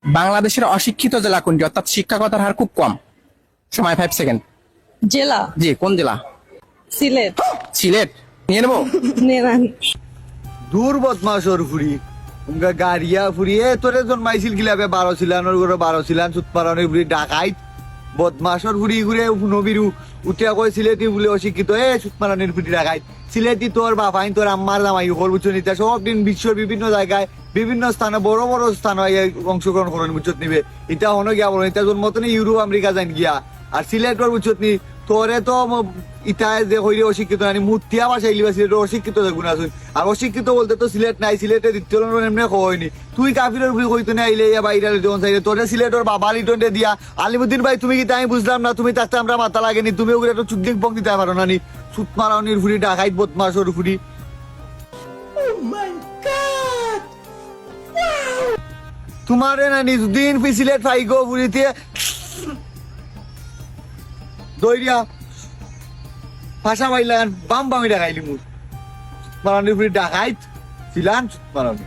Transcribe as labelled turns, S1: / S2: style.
S1: বাংলাদেশের অশিক্ষিত জেলা কোনটি, অর্থাৎ শিক্ষাগত হার খুব কম? সময় 5 সেকেন্ড।
S2: জেলা
S1: জি, কোন জেলা?
S2: সিলেট।
S1: সিলেট। নিয়ে নেবো।
S2: নেরান।
S3: দূর বদমাশর ফুরি উনকা গাড়িয়া ফুরিয়ে তোরে জন্মাইছিল গিলাবে 12 ছিলানোর করে 12 ছিলান সুতপারানোর ফুরি ডাকাইত বদমাশর ফুরি ঘুরে নবীরু উঠিয়া কই সিলেটি বলে অশিক্ষিত সুতপারানোর ফুরি ডাকাইত সিলেটি তোর বাপাইন তোর আম্মার জামাই হল বুঝছো নিতে সব দিন বিশ্বের বিভিন্ন জায়গায় বিভিন্ন স্থানে বড় বড় স্থানে অংশগ্রহণ করেন বুঝছত নিবে এটা হনো গিয়া বলো এটা জন্ম তো ইউরোপ আমেরিকা যান গিয়া আর সিলেটর বুঝছত নি তোরে তো ইটায় যে হইলে অশিক্ষিত নানি মূর্তিয়া বাসাইলি বা সিলেটের অশিক্ষিত দেখুন আসুন আর অশিক্ষিত বলতে তো সিলেট নাই সিলেটে দ্বিতীয় এমনি হয়নি তুই কাফিরের উপরে কইতো না আইলে বাইরে যখন চাইলে তোরে সিলেটর বাবা লিটনটে দিয়া আলিমুদ্দিন ভাই তুমি কি তাই বুঝলাম না তুমি থাকতে আমরা মাথা লাগেনি তুমি ওগুলো একটা চুদ্দিক বক দিতে পারো না নি সুত মারানির ফুরি ডাকাইত বদমাসর ফুরি তোমারে না নিজদিন পি সিলেট ফাইগো ফুরিতে দইরিয়া ভাষা পাইলাম বাম বামি ডাকাইলি মুখ মারানির ফুরি ডাকাইত ছিলান মারানি